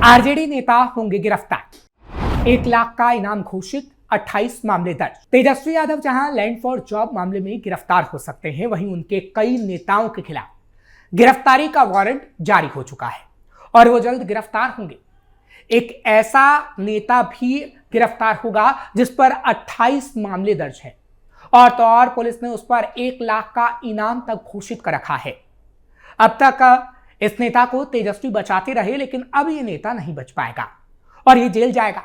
RJD नेता होंगे गिरफ्तार, 1 लाख का इनाम घोषित, 28 मामले दर्ज। तेजस्वी यादव जहां लैंड फॉर जॉब मामले में गिरफ्तार हो सकते हैं, वहीं उनके कई नेताओं के खिलाफ गिरफ्तारी का वारंट जारी हो चुका है और वो जल्द गिरफ्तार होंगे। एक ऐसा नेता भी गिरफ्तार होगा जिस पर 28 मामले दर्ज है और तो और पुलिस ने उस पर 1 लाख का इनाम तक घोषित कर रखा है। अब तक इस नेता को तेजस्वी बचाते रहे, लेकिन अब ये नेता नहीं बच पाएगा और ये जेल जाएगा।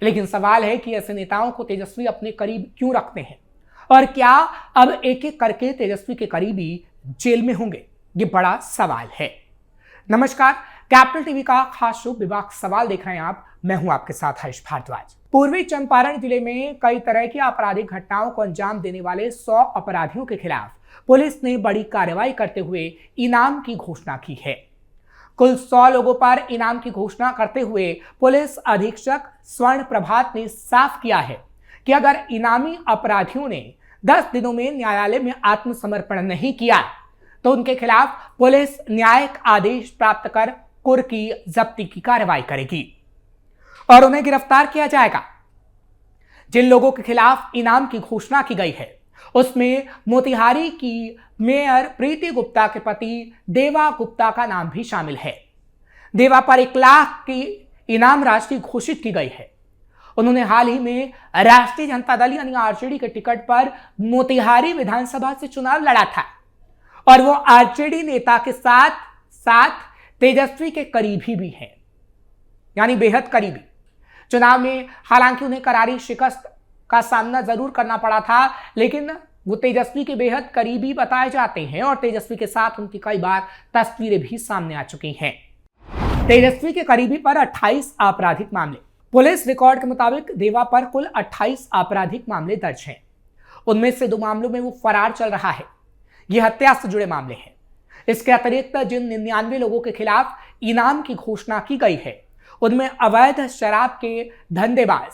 लेकिन सवाल है कि ऐसे नेताओं को तेजस्वी अपने करीब क्यों रखते हैं और क्या अब एक एक करके तेजस्वी के करीबी जेल में होंगे? ये बड़ा सवाल है। नमस्कार, कैपिटल टीवी का खास शो विवाद सवाल देख रहे हैं आप। मैं हूं आपके साथ हर्ष भारद्वाज। पूर्वी चंपारण जिले में कई तरह की आपराधिक घटनाओं को अंजाम देने वाले 100 अपराधियों के खिलाफ पुलिस ने बड़ी कार्रवाई करते हुए इनाम की घोषणा की है। कुल 100 लोगों पर इनाम की घोषणा करते हुए पुलिस अधीक्षक स्वर्ण प्रभात ने साफ किया है कि अगर इनामी अपराधियों ने 10 दिनों में न्यायालय में आत्मसमर्पण नहीं किया तो उनके खिलाफ पुलिस न्यायिक आदेश प्राप्त कर कुर्क की जब्ती की कार्रवाई करेगी और उन्हें गिरफ्तार किया जाएगा। जिन लोगों के खिलाफ इनाम की घोषणा की गई है उसमें मोतिहारी की मेयर प्रीति गुप्ता के पति देवा गुप्ता का नाम भी शामिल है। देवा पर 1 लाख की इनाम राशि घोषित की गई है। उन्होंने हाल ही में राष्ट्रीय जनता दल यानी आरजेडी के टिकट पर मोतिहारी विधानसभा से चुनाव लड़ा था और वो आरजेडी नेता के साथ साथ तेजस्वी के करीबी भी हैं, यानी बेहद करीबी। चुनाव में हालांकि उन्हें करारी शिकस्त का सामना जरूर करना पड़ा था, लेकिन वो तेजस्वी के बेहद करीबी बताए जाते हैं और तेजस्वी के साथ उनकी कई बार तस्वीरें भी सामने आ चुकी हैं। तेजस्वी के करीबी पर 28 आपराधिक मामले। पुलिस रिकॉर्ड के मुताबिक देवा पर कुल 28 आपराधिक मामले दर्ज हैं। उनमें से 2 मामलों में वो फरार चल रहा है। ये हत्या से जुड़े मामले हैं। इसके अतिरिक्त जिन 99 लोगों के खिलाफ इनाम की घोषणा की गई है उनमें अवैध शराब के धंधेबाज,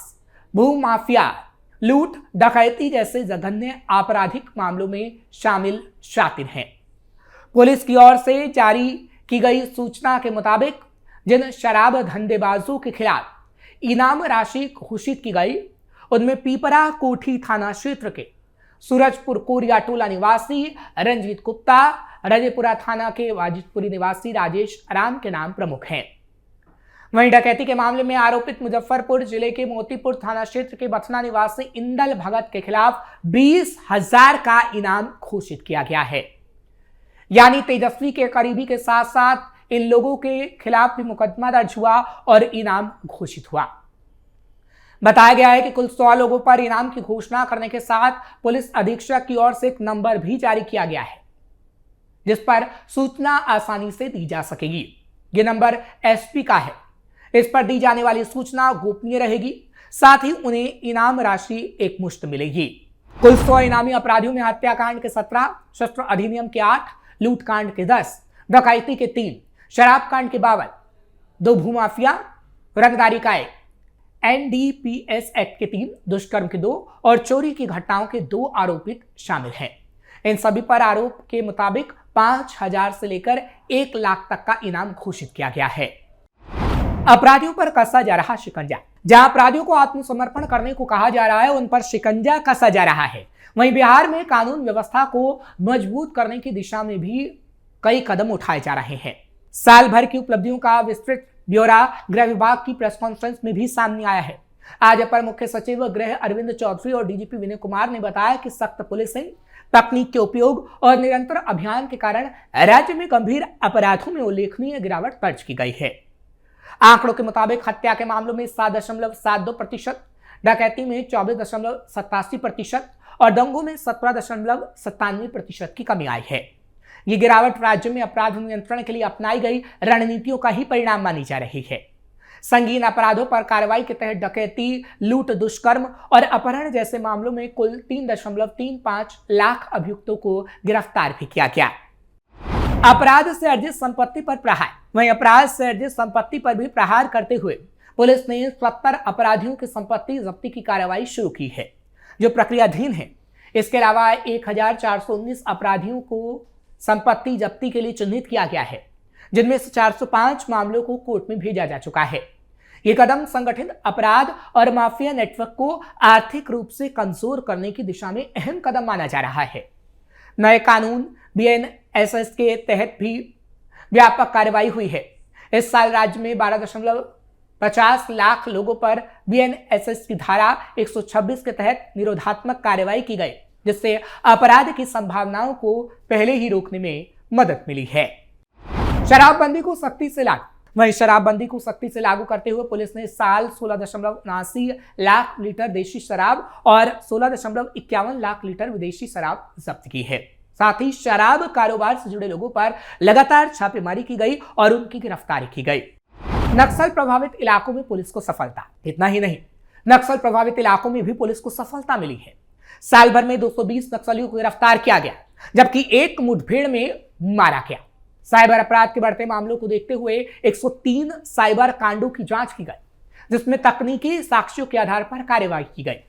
भूमाफिया, लूट, डकैती जैसे जघन्य आपराधिक मामलों में शामिल शातिर हैं। पुलिस की ओर से जारी की गई सूचना के मुताबिक जिन शराब धंधेबाजों के खिलाफ इनाम राशि घोषित की गई उनमें पीपरा कोठी थाना क्षेत्र के सूरजपुर कोरिया टोला निवासी रंजीत गुप्ता, रजेपुरा थाना के वाजिदपुरी निवासी राजेश राम के नाम प्रमुख हैं। वहीं डकैती के मामले में आरोपित मुजफ्फरपुर जिले के मोतीपुर थाना क्षेत्र के बथना निवासी इंदल भगत के खिलाफ 20,000 का इनाम घोषित किया गया है। यानी तेजस्वी के करीबी के साथ साथ इन लोगों के खिलाफ भी मुकदमा दर्ज हुआ और इनाम घोषित हुआ। बताया गया है कि कुल 100 लोगों पर इनाम की घोषणा करने के साथ पुलिस अधीक्षक की ओर से एक नंबर भी जारी किया गया है जिस पर सूचना आसानी से दी जा सकेगी। यह नंबर एसपी का है। इस पर दी जाने वाली सूचना गोपनीय रहेगी, साथ ही उन्हें इनाम राशि एकमुश्त मिलेगी। कुल 100 इनामी अपराधियों में हत्याकांड के 17, शस्त्र अधिनियम के 8, लूटकांड के 10, डकैती के 3, शराब कांड के 52, 2 भूमाफिया, रंगदारी का 1, एनडीपीएस एक्ट के 3, दुष्कर्म के 2 और चोरी की घटनाओं के 2 आरोपित शामिल हैं। इन सभी पर आरोप के मुताबिक 5,000 से लेकर 1 लाख तक का इनाम घोषित किया गया है। अपराधियों पर कसा जा रहा शिकंजा। जहां अपराधियों को आत्मसमर्पण करने को कहा जा रहा है उन पर शिकंजा कसा जा रहा है, वहीं बिहार में कानून व्यवस्था को मजबूत करने की दिशा में भी कई कदम उठाए जा रहे हैं। साल भर की उपलब्धियों का विस्तृत ब्यौरा गृह विभाग की प्रेस कॉन्फ्रेंस में भी सामने आया है। आज अपर मुख्य सचिव गृह अरविंद चौधरी और डीजीपी विनय कुमार ने बताया कि सख्त पुलिसिंग, तकनीक के उपयोग और निरंतर अभियान के कारण राज्य में गंभीर अपराधों में उल्लेखनीय गिरावट दर्ज की गई है। आंकड़ों के मुताबिक हत्या के मामलों में 7.72%, डकैती में 24.87% और दंगों में 17.97% की कमी आई है। ये गिरावट राज्य में अपराध नियंत्रण के लिए अपनाई गई रणनीतियों का ही परिणाम मानी जा रही है। संगीन अपराधों पर कार्रवाई के तहत डकैती, लूट, दुष्कर्म और अपहरण जैसे मामलों में कुल 3.35 लाख अभियुक्तों को गिरफ्तार भी किया गया। अपराध से अर्जित संपत्ति पर प्रहार। वहीं अपराध से अर्जित संपत्ति पर भी प्रहार करते हुए पुलिस ने 70 अपराधियों की संपत्ति जब्ती की कार्रवाई शुरू की है जो प्रक्रियाधीन है। इसके अलावा 1419 अपराधियों को संपत्ति जब्ती के लिए चिन्हित किया गया है। जिनमें से 405 मामलों को कोर्ट में भेजा जा चुका है। ये कदम संगठित अपराध और माफिया नेटवर्क को आर्थिक रूप से कमजोर करने की दिशा में अहम कदम माना जा रहा है। नए कानून BNSS के तहत भी व्यापक कार्रवाई हुई है। इस साल राज्य में 12.50 लाख लोगों पर BNSS की धारा 126 के तहत निरोधात्मक कार्रवाई की गई, जिससे अपराध की संभावनाओं को पहले ही रोकने में मदद मिली है। शराबबंदी को सख्ती से लागू। वहीं शराबबंदी को सख्ती से लागू करते हुए पुलिस ने इस साल 16.79 लाख लीटर देशी शराब और 16.51 लाख लीटर विदेशी शराब जब्त की है। साथ ही शराब कारोबार से जुड़े लोगों पर लगातार छापेमारी की गई और उनकी गिरफ्तारी की गई। नक्सल प्रभावित इलाकों में पुलिस को सफलता। इतना ही नहीं, नक्सल प्रभावित इलाकों में भी पुलिस को सफलता मिली है। साल भर में 220 नक्सलियों को गिरफ्तार किया गया, जबकि एक मुठभेड़ में मारा गया। साइबर अपराध के बढ़ते मामलों को देखते हुए 103 साइबर कांडों की जांच की गई, जिसमें तकनीकी साक्ष्यों के आधार पर कार्रवाई की गई।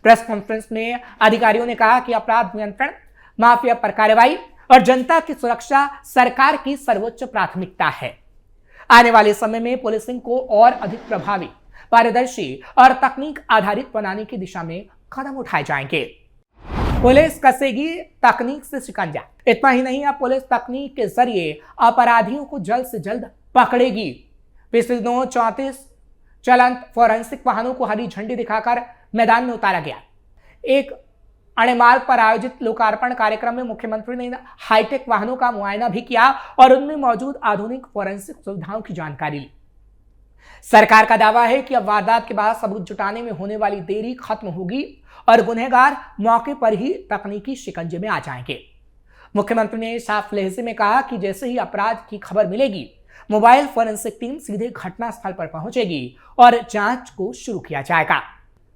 प्रेस कॉन्फ्रेंस में अधिकारियों ने कहा कि अपराध नियंत्रण, माफिया पर कार्रवाई और जनता की सुरक्षा सरकार की सर्वोच्च प्राथमिकता है। आने वाले समय में पुलिसिंग को और अधिक प्रभावी, पारदर्शी और तकनीक आधारित बनाने की दिशा में कदम उठाए जाएंगे। पुलिस कसेगी तकनीक से शिकंजा। इतना ही नहीं, अब पुलिस तकनीक के जरिए अपराधियों को जल्द से जल्द पकड़ेगी। पिछले दिनों 34 चलंत फोरेंसिक वाहनों को हरी झंडी दिखाकर मैदान में उतारा गया। एक अणेमार्ग पर आयोजित लोकार्पण कार्यक्रम में मुख्यमंत्री ने हाईटेक वाहनों का मुआयना भी किया और उनमें मौजूद आधुनिक फोरेंसिक सुविधाओं की जानकारी ली। सरकार का दावा है कि अब वारदात के बाद सबूत जुटाने में होने वाली देरी खत्म होगी और गुनहगार मौके पर ही तकनीकी शिकंजे में आ जाएंगे। मुख्यमंत्री ने साफ लहजे में कहा कि जैसे ही अपराध की खबर मिलेगी, मोबाइल फोरेंसिक टीम सीधे घटनास्थल पर पहुंचेगी और जांच को शुरू किया जाएगा।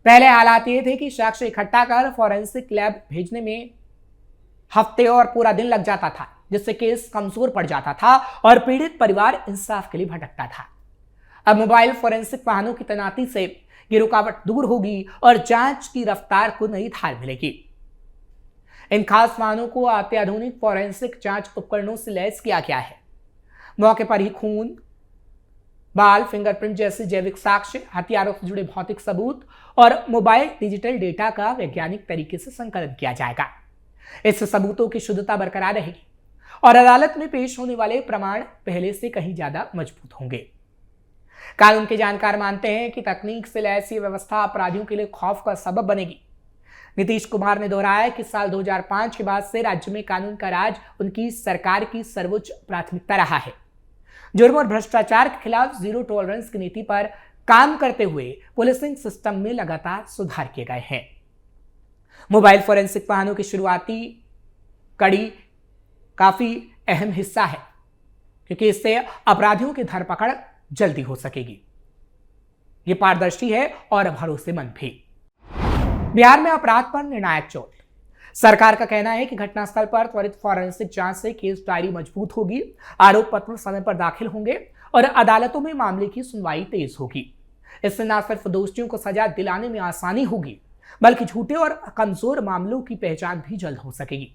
पहले हालात ये थे कि साक्ष्य इकट्ठा कर फोरेंसिक लैब भेजने में हफ्ते और पूरा दिन लग जाता था, जिससे केस कमजोर पड़ जाता था और पीड़ित परिवार इंसाफ के लिए भटकता था। अब मोबाइल फोरेंसिक वाहनों की तैनाती से ये रुकावट दूर होगी और जांच की रफ्तार को नई धार मिलेगी। इन खास वाहनों को अत्याधुनिक फोरेंसिक जांच उपकरणों से लैस किया गया है। मौके पर ही खून, बाल, फिंगरप्रिंट जैसे जैविक साक्ष्य, हथियारों से जुड़े भौतिक सबूत और मोबाइल डिजिटल डेटा का वैज्ञानिक तरीके से संकलन किया जाएगा। इससे सबूतों की शुद्धता बरकरार रहेगी और अदालत में पेश होने वाले प्रमाण पहले से कहीं ज्यादा मजबूत होंगे। कानून के जानकार मानते हैं कि तकनीक से लैस ये व्यवस्था अपराधियों के लिए खौफ का सबब बनेगी। नीतीश कुमार ने दोहराया कि साल 2005 के बाद से राज्य में कानून का राज उनकी सरकार की सर्वोच्च प्राथमिकता रहा है। जुर्म और भ्रष्टाचार के खिलाफ जीरो टॉलरेंस की नीति पर काम करते हुए पुलिसिंग सिस्टम में लगातार सुधार किए गए हैं। मोबाइल फोरेंसिक वाहनों की शुरुआती कड़ी काफी अहम हिस्सा है, क्योंकि इससे अपराधियों की धरपकड़ जल्दी हो सकेगी। ये पारदर्शी है और भरोसेमंद भी। बिहार में अपराध पर निर्णायक चोट। सरकार का कहना है कि घटनास्थल पर त्वरित फोरेंसिक जांच से केस डायरी मजबूत होगी, आरोप पत्र समय पर दाखिल होंगे और अदालतों में मामले की सुनवाई तेज होगी। इससे न सिर्फ दोषियों को सजा दिलाने में आसानी होगी, बल्कि झूठे और कमजोर मामलों की पहचान भी जल्द हो सकेगी।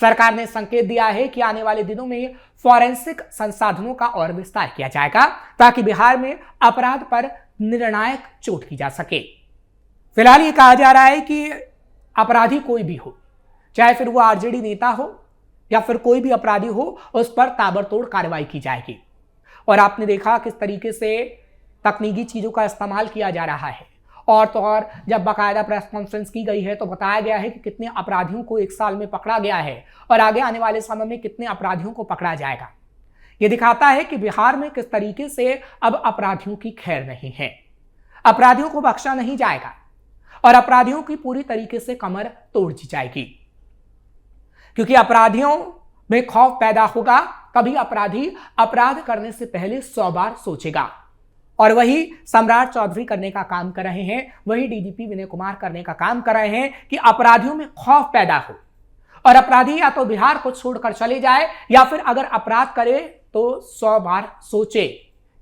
सरकार ने संकेत दिया है कि आने वाले दिनों में फोरेंसिक संसाधनों का और विस्तार किया जाएगा, ताकि बिहार में अपराध पर निर्णायक चोट की जा सके। फिलहाल ये कहा जा रहा है कि अपराधी कोई भी हो, चाहे फिर वो आरजेडी नेता हो या फिर कोई भी अपराधी हो, उस पर ताबड़तोड़ कार्रवाई की जाएगी। और आपने देखा किस तरीके से तकनीकी चीजों का इस्तेमाल किया जा रहा है। और तो और जब बाकायदा प्रेस कॉन्फ्रेंस की गई है तो बताया गया है कि कितने अपराधियों को एक साल में पकड़ा गया है और आगे आने वाले समय में कितने अपराधियों को पकड़ा जाएगा। यह दिखाता है कि बिहार में किस तरीके से अब अपराधियों की खैर नहीं है। अपराधियों को बख्शा नहीं जाएगा और अपराधियों की पूरी तरीके से कमर तोड़ दी जाएगी, क्योंकि अपराधियों में खौफ पैदा होगा, तभी अपराधी अपराध करने से पहले 100 बार सोचेगा। और वही सम्राट चौधरी करने का काम कर रहे हैं, वही डीजीपी विनय कुमार करने का काम कर रहे हैं कि अपराधियों में खौफ पैदा हो और अपराधी या तो बिहार को छोड़कर चले जाए या फिर अगर अपराध करे तो 100 बार सोचे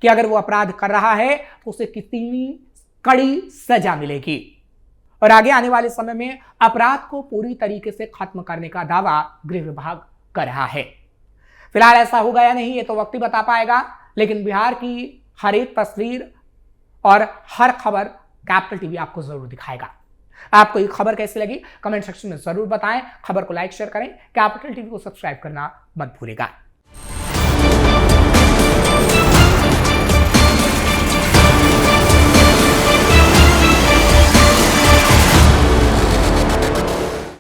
कि अगर वो अपराध कर रहा है तो उसे कितनी कड़ी सजा मिलेगी। और आगे आने वाले समय में अपराध को पूरी तरीके से खत्म करने का दावा गृह विभाग कर रहा है। फिलहाल ऐसा होगा या नहीं ये तो वक्त ही बता पाएगा, लेकिन बिहार की हर एक तस्वीर और हर खबर कैपिटल टीवी आपको जरूर दिखाएगा। आपको ये खबर कैसी लगी कमेंट सेक्शन में जरूर बताएं। खबर को लाइक शेयर करें, कैपिटल टीवी को सब्सक्राइब करना मत भूलिएगा।